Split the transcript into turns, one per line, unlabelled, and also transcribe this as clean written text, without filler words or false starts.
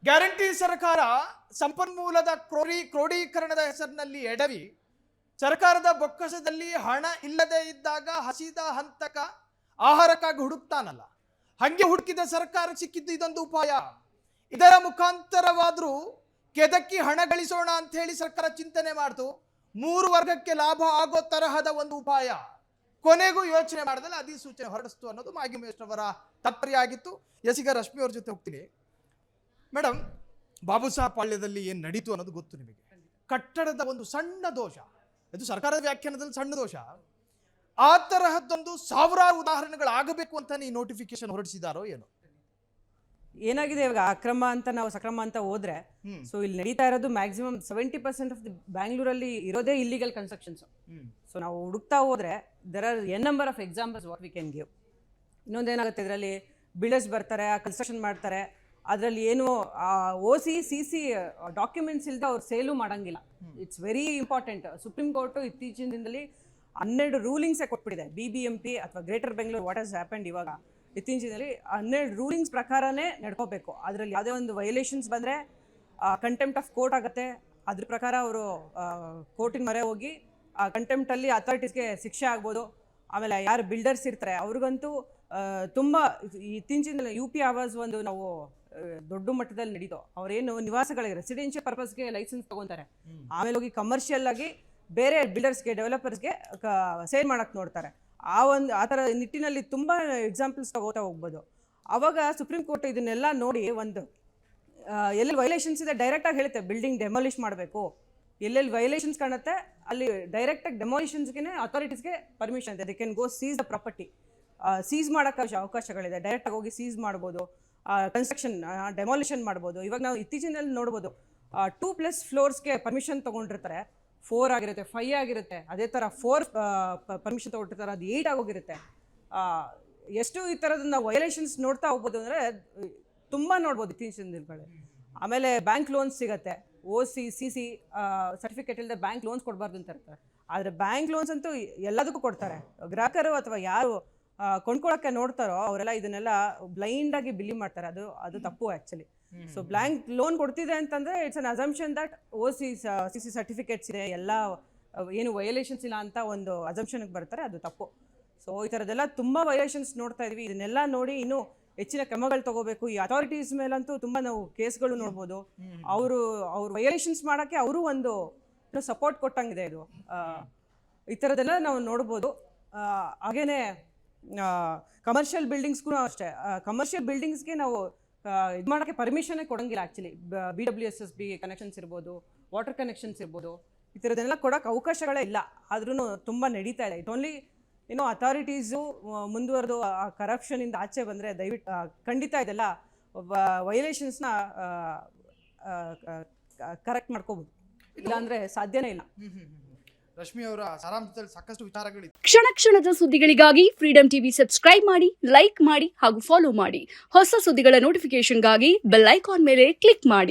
Guarantee ಸರ್ಕಾರ ಸಂಪನ್ಮೂಲದ ಕ್ರೋಢೀಕರಣದ ಹೆಸರಿನಲ್ಲಿ ಎಡವಿ ಸರ್ಕಾರದ ಬೊಕ್ಕಸದಲ್ಲಿ ಹಣ ಇಲ್ಲದೆ ಇದ್ದಾಗ ಹಸಿದ ಹಂತಕ ಆಹಾರಕ್ಕಾಗಿ ಹುಡುಕ್ತಾನಲ್ಲ, ಹಂಗೆ ಹುಡುಕಿದ ಸರ್ಕಾರ ಸಿಕ್ಕಿದ್ದು ಇದೊಂದು ಉಪಾಯ. ಇದರ ಮುಖಾಂತರವಾದರೂ ಕೆದಕಿ ಹಣ ಗಳಿಸೋಣ ಅಂತ ಹೇಳಿ ಸರ್ಕಾರ ಚಿಂತನೆ ಮಾಡ್ತು. 3 ವರ್ಗಕ್ಕೆ ಲಾಭ ಆಗೋ ತರಹದ ಒಂದು ಉಪಾಯ. ಕೊನೆಗೂ ಯೋಚನೆ ಮಾಡಿದ್ರೆ ಅಧಿಸೂಚನೆ ಹೊರಡಿಸ್ತು ಅನ್ನೋದು ಮಾಗಿ ಮೇಷ್ಟ್ರವರ ತಾತ್ಪರ್ಯ ಆಗಿತ್ತು. ಈಗ ರಶ್ಮಿ ಅವ್ರ ಜೊತೆ ಹೋಗ್ತೀನಿ. ಮೇಡಮ್, ಬಾಬು ಸಾಹೇಬ್ ಪಾಳ್ಯದಲ್ಲಿ ಏನು ನಡೀತು ಅನ್ನೋದು ಗೊತ್ತು ನಿಮಗೆ. ಕಟ್ಟಡದ ಒಂದು ಸಣ್ಣ ದೋಷ, ಇದು ಸರ್ಕಾರದ ವ್ಯಾಖ್ಯಾನದಲ್ಲಿ ಸಣ್ಣ ದೋಷ, ಆ ತರಹದ್ದೊಂದು ಸಾವಿರಾರು ಉದಾಹರಣೆಗಳಾಗಬೇಕು ಅಂತ ಈ ನೋಟಿಫಿಕೇಶನ್ ಹೊರಡಿಸಿದಾರೋ ಏನೋ.
ಏನಾಗಿದೆ ಇವಾಗ ಅಕ್ರಮ ಅಂತ ನಾವು ಸಕ್ರಮ ಅಂತ ಹೋದ್ರೆ, ಸೊ ಇಲ್ಲಿ ನಡೀತಾ ಇರೋದು ಮ್ಯಾಕ್ಸಿಮಮ್ 70% ಆಫ್ ದಿ ಬ್ಯಾಂಗ್ಳೂರಲ್ಲಿ ಇರೋದೇ ಇಲ್ಲಿಗಲ್ ಕನ್ಸ್ಟ್ರಕ್ಷನ್ಸ್. ಸೊ ನಾವು ಹುಡುಕ್ತಾ ಹೋದ್ರೆ there are n number of examples what we can give. ಇನ್ನೊಂದೇನಾಗುತ್ತೆ, ಇದರಲ್ಲಿ ಬಿಲ್ಡರ್ಸ್ ಬರ್ತಾರೆ, ಕನ್ಸ್ಟ್ರಕ್ಷನ್ ಮಾಡ್ತಾರೆ, ಅದರಲ್ಲಿ ಏನು OC CC ಡಾಕ್ಯುಮೆಂಟ್ಸ್ ಇಲ್ಲದೆ ಅವ್ರು ಸೇಲು ಮಾಡೋಂಗಿಲ್ಲ. It's very important. Supreme court ಇತ್ತೀಚಿನ ದಿನದಲ್ಲಿ 12 ರೂಲಿಂಗ್ಸೇ ಕೊಟ್ಬಿಟ್ಟಿದೆ. BBMP ಅಥವಾ greater Bengaluru what has happened ಇವಾಗ ಇತ್ತೀಚಿನಲ್ಲಿ 12 ರೂಲಿಂಗ್ಸ್ ಪ್ರಕಾರನೇ ನಡ್ಕೋಬೇಕು. ಅದರಲ್ಲಿ ಯಾವುದೇ ಒಂದು ವೈಲೇಷನ್ಸ್ ಬಂದರೆ ಕಂಟೆಂಪ್ಟ್ ಆಫ್ ಕೋರ್ಟ್ ಆಗುತ್ತೆ. ಅದ್ರ ಪ್ರಕಾರ ಅವರು ಕೋರ್ಟಿನ ಮೊರೆ ಹೋಗಿ ಕಂಟೆಂಪ್ಟಲ್ಲಿ ಅಥಾರಿಟೀಸ್ಗೆ ಶಿಕ್ಷೆ ಆಗ್ಬೋದು. ಆಮೇಲೆ ಯಾರು ಬಿಲ್ಡರ್ಸ್ ಇರ್ತಾರೆ ಅವ್ರಿಗಂತೂ ತುಂಬ ಇತ್ತೀಚಿನ UP ಆವಾಸ್ ಒಂದು ನಾವು ದೊಡ್ಡ ಮಟ್ಟದಲ್ಲಿ ನಡೀತು. ಅವ್ರೇನು ನಿವಾಸಗಳಿಗೆ ರೆಸಿಡೆನ್ಷಿಯಲ್ ಪರ್ಪಸ್ಗೆ ಲೈಸೆನ್ಸ್ ತೊಗೊತಾರೆ, ಆಮೇಲೆ ಹೋಗಿ ಕಮರ್ಷಿಯಲ್ ಆಗಿ ಬೇರೆ ಬಿಲ್ಡರ್ಸ್ಗೆ ಡೆವಲಪರ್ಸ್ಗೆ ಸೇಲ್ ಮಾಡೋಕ್ಕೆ ನೋಡ್ತಾರೆ. ಆ ಥರ ನಿಟ್ಟಿನಲ್ಲಿ ತುಂಬ ಎಕ್ಸಾಂಪಲ್ಸ್ ತಗೋತಾ ಹೋಗ್ಬೋದು. ಆವಾಗ ಸುಪ್ರೀಂ ಕೋರ್ಟ್ ಇದನ್ನೆಲ್ಲ ನೋಡಿ ಒಂದು ಎಲ್ಲೆಲ್ಲಿ ವೈಲೇಷನ್ಸ್ ಇದೆ ಡೈರೆಕ್ಟಾಗಿ ಹೇಳುತ್ತೆ, ಬಿಲ್ಡಿಂಗ್ ಡೆಮಾಲಿಷ್ ಮಾಡಬೇಕು. ಎಲ್ಲೆಲ್ಲಿ ವೈಲೇಷನ್ಸ್ ಕಾಣುತ್ತೆ ಅಲ್ಲಿ ಡೈರೆಕ್ಟಾಗಿ ಡೆಮಾಲಿಷನ್ಸ್ಗೆ ಅಥಾರಿಟೀಸ್ಗೆ ಪರ್ಮಿಷನ್ ಇದೆ. They can go seize the property. Seize ಮಾಡೋಕ್ಕೆ ಅವಕಾಶಗಳಿದೆ. ಡೈರೆಕ್ಟಾಗಿ ಹೋಗಿ ಸೀಸ್ ಮಾಡ್ಬೋದು, ಕನ್ಸ್ಟ್ರಕ್ಷನ್ ಡೆಮಾಲಿಷನ್ ಮಾಡ್ಬೋದು. ಇವಾಗ ನಾವು ಇತ್ತೀಚಿನಲ್ಲಿ ನೋಡ್ಬೋದು 2+ ಫ್ಲೋರ್ಸ್ಗೆ ಪರ್ಮಿಷನ್ ತೊಗೊಂಡಿರ್ತಾರೆ. 4 ಆಗಿರುತ್ತೆ, 5 ಆಗಿರುತ್ತೆ. ಅದೇ ಥರ 4 ಪರ್ಮಿಷನ್ ತೊಗೊಂಡಿರ್ತಾರೆ, ಅದು 8 ಆಗೋಗಿರುತ್ತೆ. ಎಷ್ಟು ಈ ಥರದನ್ನ ವೈಲೇಷನ್ಸ್ ನೋಡ್ತಾ ಹೋಗ್ಬೋದು ಅಂದರೆ ತುಂಬ ನೋಡ್ಬೋದು ಇತ್ತೀಚಿನ ದಿನಗಳಲ್ಲಿ. ಆಮೇಲೆ ಬ್ಯಾಂಕ್ ಲೋನ್ಸ್ ಸಿಗುತ್ತೆ. OC CC ಸರ್ಟಿಫಿಕೇಟ್ ಇಲ್ಲದೆ ಬ್ಯಾಂಕ್ ಲೋನ್ಸ್ ಕೊಡಬಾರ್ದು ಅಂತ ಇರ್ತಾರೆ. ಆದರೆ ಬ್ಯಾಂಕ್ ಲೋನ್ಸ್ ಅಂತೂ ಎಲ್ಲದಕ್ಕೂ ಕೊಡ್ತಾರೆ. ಗ್ರಾಹಕರು ಅಥವಾ ಯಾರು ಕೊಂಡ್ಕೊಳ್ಳೋಕ್ಕೆ ನೋಡ್ತಾರೋ ಅವರೆಲ್ಲ ಇದನ್ನೆಲ್ಲ ಬ್ಲೈಂಡಾಗಿ ಬಿಲೀವ್ ಮಾಡ್ತಾರೆ. ಅದು ತಪ್ಪು ಆ್ಯಕ್ಚುಲಿ. ಸೊ ಬ್ಯಾಂಕ್ ಲೋನ್ ಕೊಡ್ತಿದೆ ಅಂತಂದರೆ it's an assumption that OC CC certificates ಇದೆ, ಎಲ್ಲ ಏನು ವೈಲೇಷನ್ಸ್ ಇಲ್ಲ ಅಂತ ಒಂದು ಅಸಂಪ್ಷನ್ಗೆ ಬರ್ತಾರೆ. ಅದು ತಪ್ಪು. ಸೊ ಈ ಥರದ್ದೆಲ್ಲ ತುಂಬ ವೈಲೇಷನ್ಸ್ ನೋಡ್ತಾ ಇದ್ವಿ. ಇದನ್ನೆಲ್ಲ ನೋಡಿ ಇನ್ನೂ ಹೆಚ್ಚಿನ ಕ್ರಮಗಳು ತಗೋಬೇಕು. ಈ ಅಥಾರಿಟೀಸ್ ಮೇಲಂತೂ ತುಂಬ ನಾವು ಕೇಸ್ಗಳು ನೋಡ್ಬೋದು. ಅವ್ರು ವೈಲೇಷನ್ಸ್ ಮಾಡೋಕ್ಕೆ ಅವರು ಒಂದು ಸಪೋರ್ಟ್ ಕೊಟ್ಟಂಗಿದೆ. ಇದು ಈ ಥರದ್ದೆಲ್ಲ ನಾವು ನೋಡ್ಬೋದು. ಹಾಗೇನೆ ಕಮರ್ಷಿಯಲ್ ಬಿಲ್ಡಿಂಗ್ಸ್ಗೂ ಅಷ್ಟೇ. ಕಮರ್ಷಿಯಲ್ ಬಿಲ್ಡಿಂಗ್ಸ್ಗೆ ನಾವು ಇದು ಮಾಡೋಕ್ಕೆ ಪರ್ಮಿಷನ್ನೇ ಕೊಡೋಂಗಿಲ್ಲ ಆ್ಯಕ್ಚುಲಿ. BWSSB ಕನೆಕ್ಷನ್ಸ್ ಇರ್ಬೋದು, ವಾಟರ್ ಕನೆಕ್ಷನ್ಸ್ ಇರ್ಬೋದು, ಈ ಥರದ್ದೆಲ್ಲ ಕೊಡೋಕ್ಕೆ ಅವಕಾಶಗಳೇ ಇಲ್ಲ. ಆದ್ರೂ ತುಂಬ ನಡೀತಾ ಇದೆ. ಇಟ್ ಓನ್ಲಿ ಅಥಾರಿಟೀಸು ಮುಂದುವರೆದು ಆ ಕರಪ್ಷನಿಂದ ಆಚೆ ಬಂದರೆ ದಯವಿಟ್ಟು ಖಂಡಿತ ಇದೆಲ್ಲ ವೈಲೇಷನ್ಸ್ನ ಕರೆಕ್ಟ್ ಮಾಡ್ಕೋಬೋದು. ಇಲ್ಲಾಂದರೆ ಸಾಧ್ಯನೇ ಇಲ್ಲ.
ರಶ್ಮಿ ಅವರ ಸಾರಾಂಶದಲ್ಲಿ ಸಾಕಷ್ಟು ವಿಚಾರಗಳಿವೆ.
ಕ್ಷಣ ಕ್ಷಣದ ಸುದ್ದಿಗಳಿಗಾಗಿ ಫ್ರೀಡಂ ಟಿವಿ ಸಬ್ಸ್ಕ್ರೈಬ್ ಮಾಡಿ, ಲೈಕ್ ಮಾಡಿ ಹಾಗೂ ಫಾಲೋ ಮಾಡಿ. ಹೊಸ ಸುದ್ದಿಗಳ ನೋಟಿಫಿಕೇಶನ್ಗಾಗಿ ಬೆಲ್ ಐಕಾನ್ ಮೇಲೆ ಕ್ಲಿಕ್ ಮಾಡಿ.